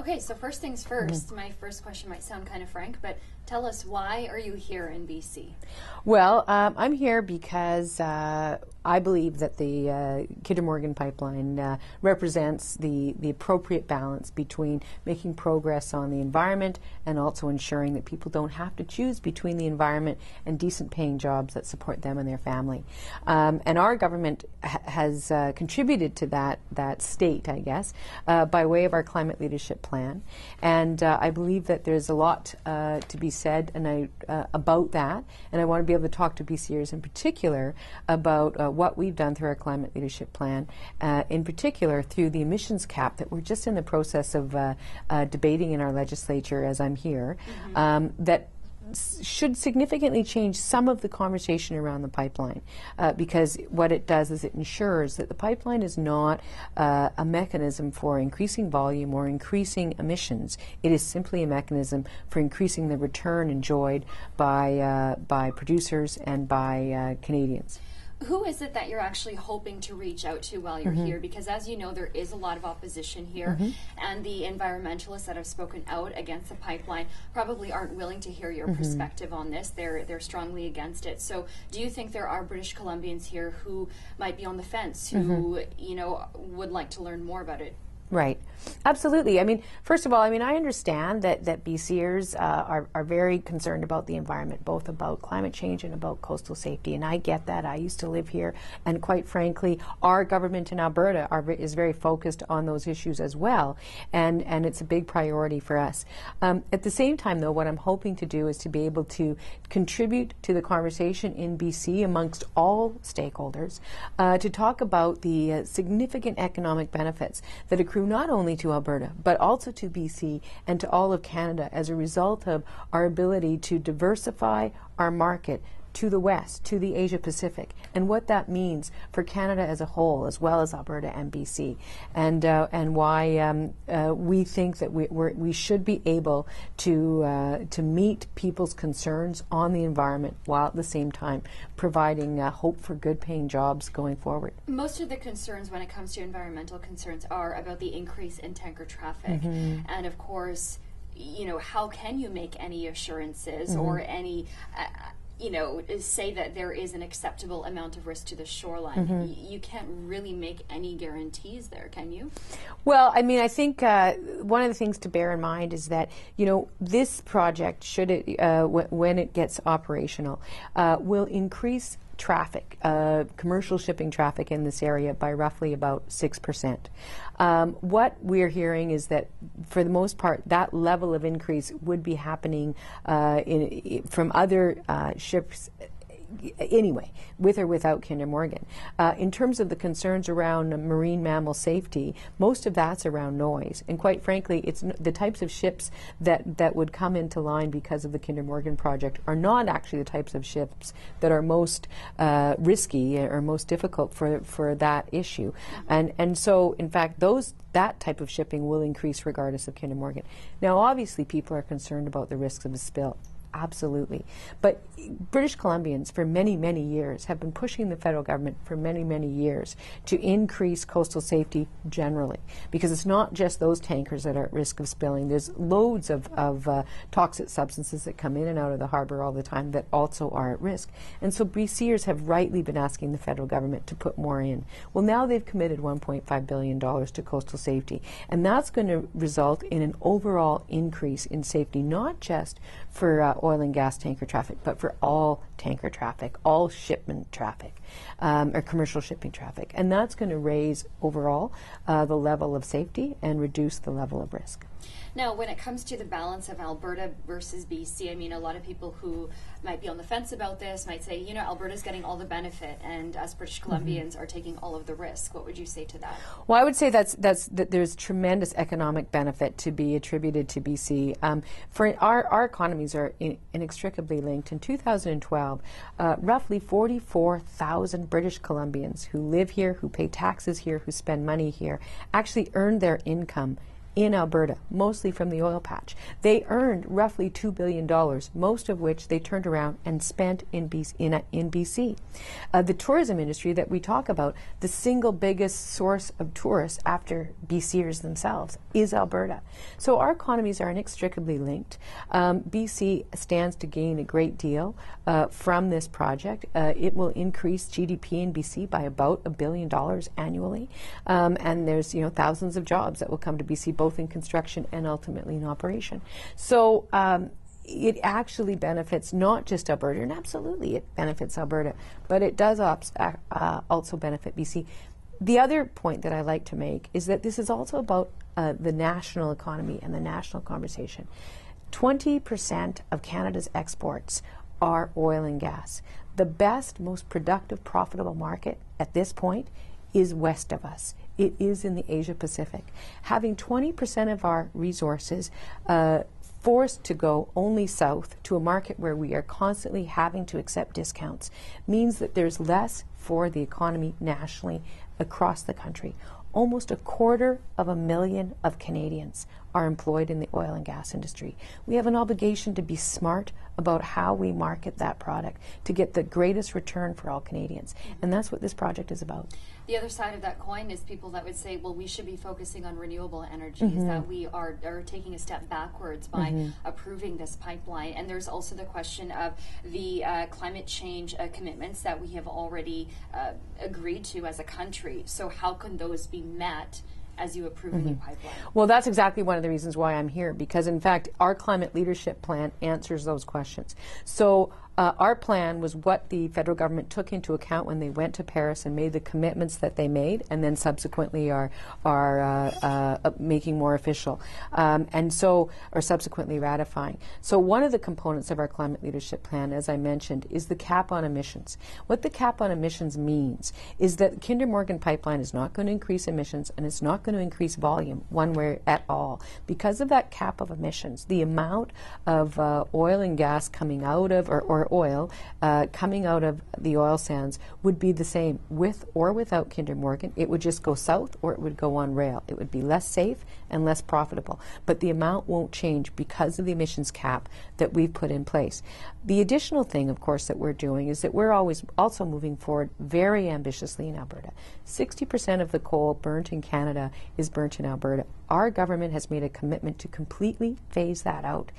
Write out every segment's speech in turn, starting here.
Okay, so first things first, my first question might sound kind of frank, but tell us, why are you here in BC? Well, I'm here because I believe that the Kinder Morgan pipeline represents the appropriate balance between making progress on the environment and also ensuring that people don't have to choose between the environment and decent paying jobs that support them and their family. And our government has contributed to that state, I guess, by way of our climate leadership plan. And I believe that there's a lot to be said about that. And I want to be able to talk to BCers in particular about what we've done through our climate leadership plan, in particular through the emissions cap that we're just in the process of debating in our legislature as I'm here, that should significantly change some of the conversation around the pipeline, because what it does is it ensures that the pipeline is not a mechanism for increasing volume or increasing emissions. It is simply a mechanism for increasing the return enjoyed by producers and by Canadians. Who is it that you're actually hoping to reach out to while you're here? Because as you know, there is a lot of opposition here, and the environmentalists that have spoken out against the pipeline probably aren't willing to hear your perspective on this. They're strongly against it. So do you think there are British Columbians here who might be on the fence, who would like to learn more about it? Right. Absolutely. I mean, first of all, I understand that BCers are very concerned about the environment, both about climate change and about coastal safety, and I get that. I used to live here, and quite frankly, our government in Alberta is very focused on those issues as well, and it's a big priority for us. At the same time, though, what I'm hoping to do is to be able to contribute to the conversation in BC amongst all stakeholders, to talk about the significant economic benefits that accrue not only to Alberta, but also to BC and to all of Canada as a result of our ability to diversify our market to the west, to the Asia Pacific, and what that means for Canada as a whole, as well as Alberta and BC, and why we think that we should be able to meet people's concerns on the environment while at the same time providing hope for good-paying jobs going forward. Most of the concerns when it comes to environmental concerns are about the increase in tanker traffic, and of course, how can you make any assurances or any say that there is an acceptable amount of risk to the shoreline? You can't really make any guarantees there, can you? Well, I think one of the things to bear in mind is that, this project, should it, when it gets operational, will increase traffic, commercial shipping traffic in this area by roughly about 6%. What we're hearing is that, for the most part, that level of increase would be happening from other ships anyway, with or without Kinder Morgan. In terms of the concerns around marine mammal safety, most of that's around noise. And quite frankly, it's the types of ships that would come into line because of the Kinder Morgan project are not actually the types of ships that are most risky or most difficult for that issue. And so, in fact, that type of shipping will increase regardless of Kinder Morgan. Now, obviously, people are concerned about the risks of a spill. Absolutely. But British Columbians for many, many years have been pushing the federal government for many, many years to increase coastal safety generally, because it's not just those tankers that are at risk of spilling. There's loads of toxic substances that come in and out of the harbour all the time that also are at risk. And so BCers have rightly been asking the federal government to put more in. Well, now they've committed $1.5 billion to coastal safety, and that's going to result in an overall increase in safety, not just for oil and gas tanker traffic, but for all tanker traffic, all shipment traffic, or commercial shipping traffic. And that's going to raise overall the level of safety and reduce the level of risk. Now, when it comes to the balance of Alberta versus BC, a lot of people who might be on the fence about this might say, Alberta's getting all the benefit and us British Columbians are taking all of the risk. What would you say to that? Well, I would say that there's tremendous economic benefit to be attributed to BC. For our economies are inextricably linked. In 2012, roughly 44,000 British Columbians who live here, who pay taxes here, who spend money here, actually earned their income in Alberta, mostly from the oil patch. They earned roughly $2 billion, most of which they turned around and spent in BC. The tourism industry that we talk about, the single biggest source of tourists after BCers themselves is Alberta. So our economies are inextricably linked. BC stands to gain a great deal from this project. It will increase GDP in BC by about $1 billion annually, and there's thousands of jobs that will come to BC, both in construction and ultimately in operation. So it actually benefits not just Alberta, and absolutely it benefits Alberta, but it does also benefit BC. The other point that I like to make is that this is also about the national economy and the national conversation. 20% of Canada's exports are oil and gas. The best, most productive, profitable market at this point is west of us. It is in the Asia Pacific. Having 20% of our resources forced to go only south to a market where we are constantly having to accept discounts means that there's less for the economy nationally across the country. Almost 250,000 of Canadians are employed in the oil and gas industry. We have an obligation to be smart about how we market that product to get the greatest return for all Canadians. And that's what this project is about. The other side of that coin is people that would say, well, we should be focusing on renewable energies, that we are taking a step backwards by approving this pipeline. And there's also the question of the climate change commitments that we have already agreed to as a country. So how can those be met as you approve a new pipeline? Well, that's exactly one of the reasons why I'm here, because in fact our climate leadership plan answers those questions. So our plan was what the federal government took into account when they went to Paris and made the commitments that they made, and then subsequently are making more official, or subsequently ratifying. So one of the components of our climate leadership plan, as I mentioned, is the cap on emissions. What the cap on emissions means is that Kinder Morgan pipeline is not going to increase emissions, and it's not going to increase volume one way at all. Because of that cap of emissions, the amount of oil and gas coming out of, or oil coming out of the oil sands would be the same with or without Kinder Morgan. It would just go south or it would go on rail. It would be less safe and less profitable. But the amount won't change because of the emissions cap that we've put in place. The additional thing, of course, that we're doing is that we're always also moving forward very ambitiously in Alberta. 60% of the coal burnt in Canada is burnt in Alberta. Our government has made a commitment to completely phase that out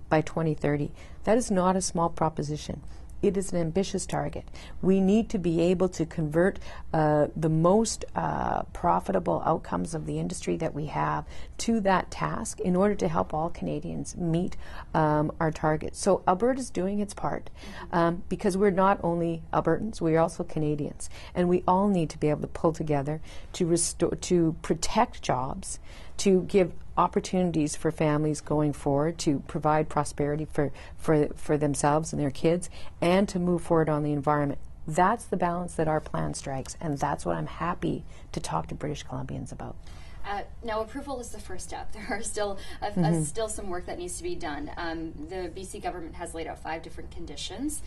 by 2030. That is not a small proposition. It is an ambitious target. We need to be able to convert the most profitable outcomes of the industry that we have to that task in order to help all Canadians meet our targets. So Alberta's doing its part because we're not only Albertans, we are also Canadians. And we all need to be able to pull together to protect jobs, to give opportunities for families going forward, to provide prosperity for themselves and their kids, and to move forward on the environment. That's the balance that our plan strikes, and that's what I'm happy to talk to British Columbians about. Now, approval is the first step. There are still still some work that needs to be done. The BC government has laid out 5 different conditions.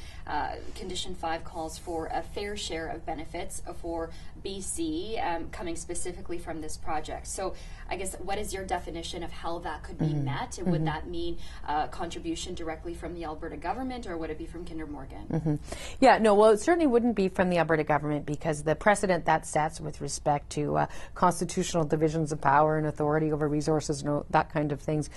Condition 5 calls for a fair share of benefits for BC coming specifically from this project. So I guess what is your definition of how that could be met? Would that mean contribution directly from the Alberta government, or would it be from Kinder Morgan? Yeah, no, well, it certainly wouldn't be from the Alberta government, because the precedent that sets with respect to constitutional divisions of power and authority over resources and that kind of things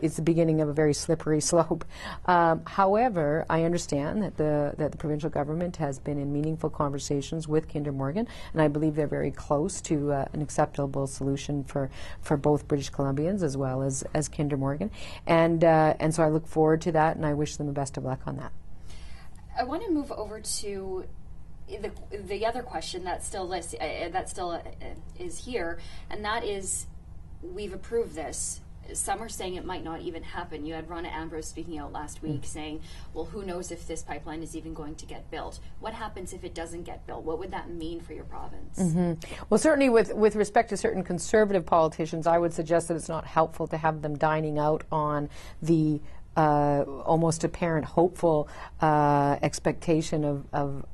is the beginning of a very slippery slope. However, I understand that the provincial government has been in meaningful conversations with Kinder Morgan, and I believe they're very close to an acceptable solution for both British Columbians as well as Kinder Morgan. And so I look forward to that, and I wish them the best of luck on that. I want to move over to the other question that still is here, and that is, we've approved this. Some are saying it might not even happen. You had Ronna Ambrose speaking out last week saying, well, who knows if this pipeline is even going to get built? What happens if it doesn't get built? What would that mean for your province? Well, certainly with respect to certain conservative politicians, I would suggest that it's not helpful to have them dining out on the almost apparent hopeful expectation of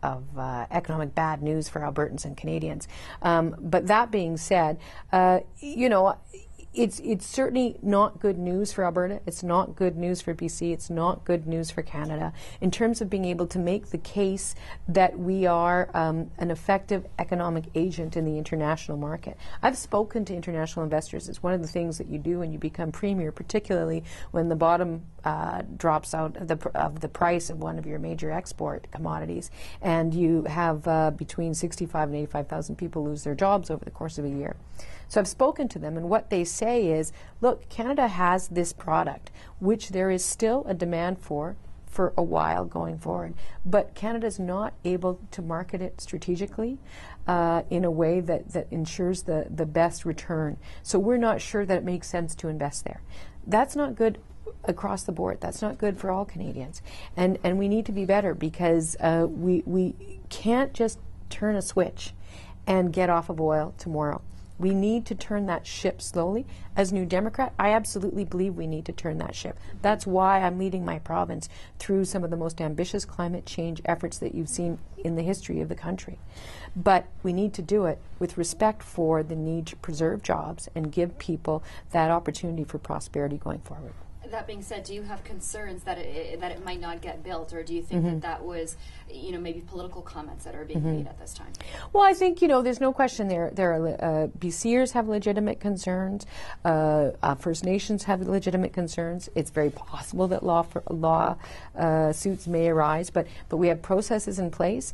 economic bad news for Albertans and Canadians. But that being said, it's certainly not good news for Alberta. It's not good news for BC. It's not good news for Canada in terms of being able to make the case that we are an effective economic agent in the international market. I've spoken to international investors. It's one of the things that you do when you become premier, particularly when the bottom drops out of the price of one of your major export commodities, and you have between 65 and 85,000 people lose their jobs over the course of a year. So I've spoken to them, and what they say is, look, Canada has this product, which there is still a demand for a while going forward, but Canada's not able to market it strategically in a way that ensures the best return. So we're not sure that it makes sense to invest there. That's not good across the board. That's not good for all Canadians. And we need to be better, because we can't just turn a switch and get off of oil tomorrow. We need to turn that ship slowly. As New Democrat, I absolutely believe we need to turn that ship. That's why I'm leading my province through some of the most ambitious climate change efforts that you've seen in the history of the country. But we need to do it with respect for the need to preserve jobs and give people that opportunity for prosperity going forward. That being said, do you have concerns that it might not get built, or do you think that was, maybe political comments that are being made at this time? Well, I think, there's no question there are BCers have legitimate concerns. First Nations have legitimate concerns. It's very possible that law suits may arise, but we have processes in place.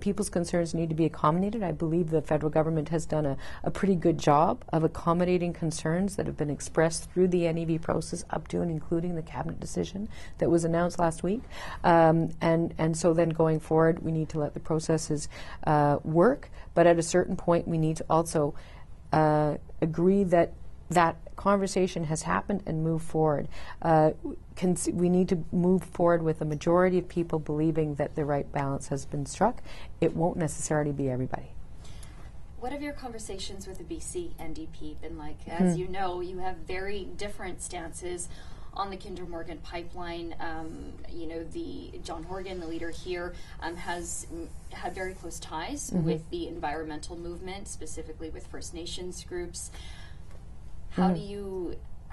People's concerns need to be accommodated. I believe the federal government has done a pretty good job of accommodating concerns that have been expressed through the NEV process up to and including the cabinet decision that was announced last week. And so then going forward, we need to let the processes work, but at a certain point we need to also agree that conversation has happened and move forward. We need to move forward with a majority of people believing that the right balance has been struck. It won't necessarily be everybody. What have your conversations with the BC NDP been like? As you know, you have very different stances on the Kinder Morgan pipeline. The John Horgan, the leader here, has had very close ties with the environmental movement, specifically with First Nations groups.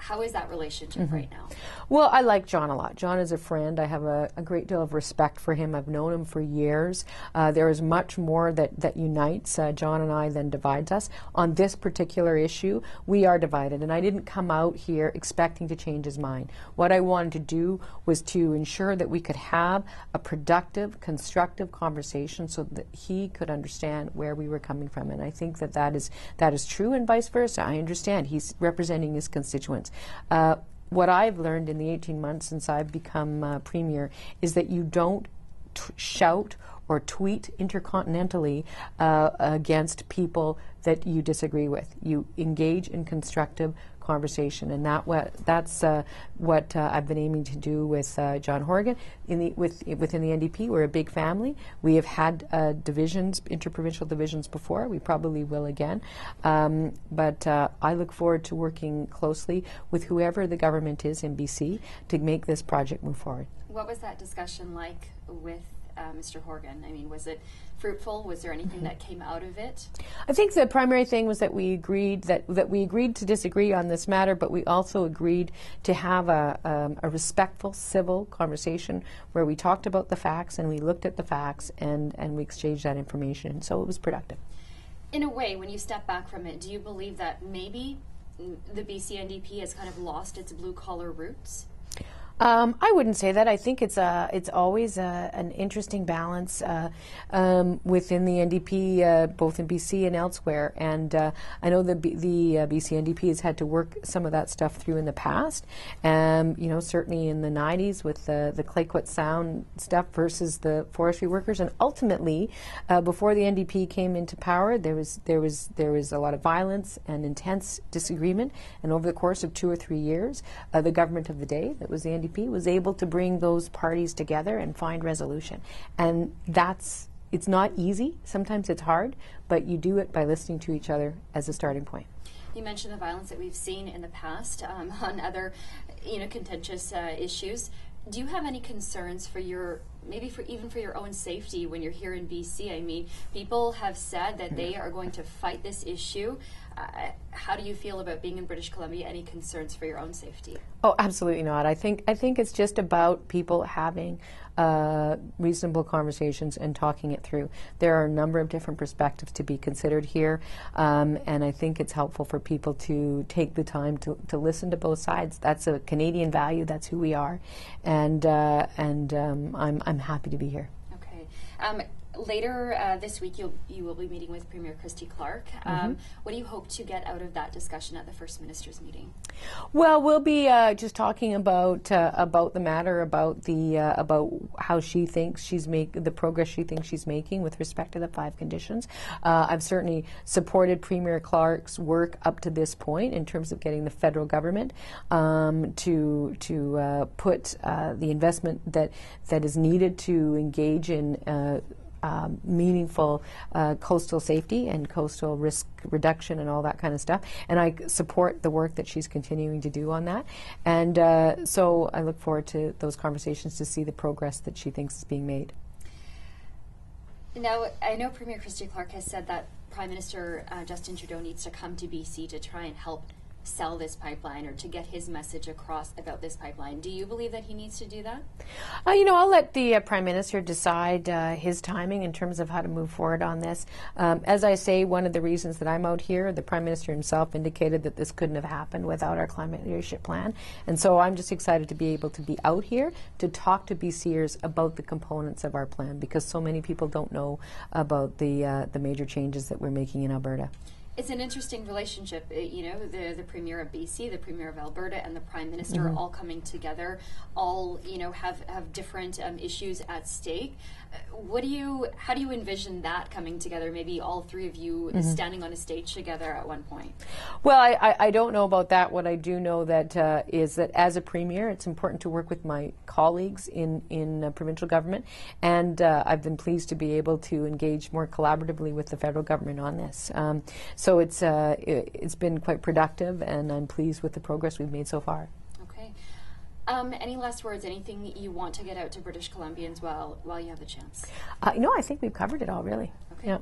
How is that relationship right now? Well, I like John a lot. John is a friend. I have a great deal of respect for him. I've known him for years. There is much more that unites John and I than divides us. On this particular issue, we are divided, and I didn't come out here expecting to change his mind. What I wanted to do was to ensure that we could have a productive, constructive conversation so that he could understand where we were coming from, and I think that is true, and vice versa. I understand he's representing his constituents. What I've learned in the 18 months since I've become Premier is that you don't shout or tweet intercontinentally against people that you disagree with. You engage in constructive conversation, and that's what I've been aiming to do with John Horgan. Within the NDP, we're a big family. We have had divisions, interprovincial divisions before. We probably will again. But I look forward to working closely with whoever the government is in BC to make this project move forward. What was that discussion like with Mr. Horgan? I mean, was it fruitful? Was there anything that came out of it? I think the primary thing was that we agreed that we agreed to disagree on this matter, but we also agreed to have a respectful, civil conversation where we talked about the facts and we looked at the facts and we exchanged that information. So it was productive. In a way, when you step back from it, do you believe that maybe the BC NDP has kind of lost its blue-collar roots? I wouldn't say that. I think it's always an interesting balance within the NDP, both in BC and elsewhere. And I know the BC NDP has had to work some of that stuff through in the past. Certainly in the 90s with the Clayoquot Sound stuff versus the forestry workers. And ultimately, before the NDP came into power, there was a lot of violence and intense disagreement. And over the course of 2 or 3 years, the government of the day, that was the NDP, was able to bring those parties together and find resolution. And it's not easy. Sometimes it's hard, but you do it by listening to each other as a starting point. You mentioned the violence that we've seen in the past on other, contentious issues. Do you have any concerns for even for your own safety when you're here in BC? I mean, people have said that they are going to fight this issue how do you feel about being in British Columbia? Any concerns for your own safety? Oh, absolutely not. I think it's just about people having reasonable conversations and talking it through. There are a number of different perspectives to be considered here, and I think it's helpful for people to take the time to listen to both sides. That's a Canadian value. That's who we are, and I'm happy to be here. Okay. Later this week, you will be meeting with Premier Christy Clark. What do you hope to get out of that discussion at the First Minister's meeting? Well, we'll be just talking about the matter, about how she thinks the progress she thinks she's making with respect to the 5 conditions. I've certainly supported Premier Clark's work up to this point in terms of getting the federal government to put the investment that is needed to engage in meaningful coastal safety and coastal risk reduction and all that kind of stuff. And I support the work that she's continuing to do on that. And so I look forward to those conversations to see the progress that she thinks is being made. Now, I know Premier Christy Clark has said that Prime Minister Justin Trudeau needs to come to BC to try and help sell this pipeline or to get his message across about this pipeline. Do you believe that he needs to do that? I'll let the Prime Minister decide his timing in terms of how to move forward on this. As I say, one of the reasons that I'm out here, the Prime Minister himself indicated that this couldn't have happened without our climate leadership plan. And so I'm just excited to be able to be out here to talk to BCers about the components of our plan, because so many people don't know about the major changes that we're making in Alberta. It's an interesting relationship, the Premier of BC, the Premier of Alberta, and the Prime Minister all coming together, all, have different issues at stake. How do you envision that coming together, maybe all 3 of you standing on a stage together at one point? Well, I don't know about that. What I do know that is that as a Premier, it's important to work with my colleagues in provincial government, and I've been pleased to be able to engage more collaboratively with the federal government on this. So it's been quite productive, and I'm pleased with the progress we've made so far. Okay. Any last words? Anything you want to get out to British Columbians while you have the chance? I think we've covered it all, really. Okay. Yeah.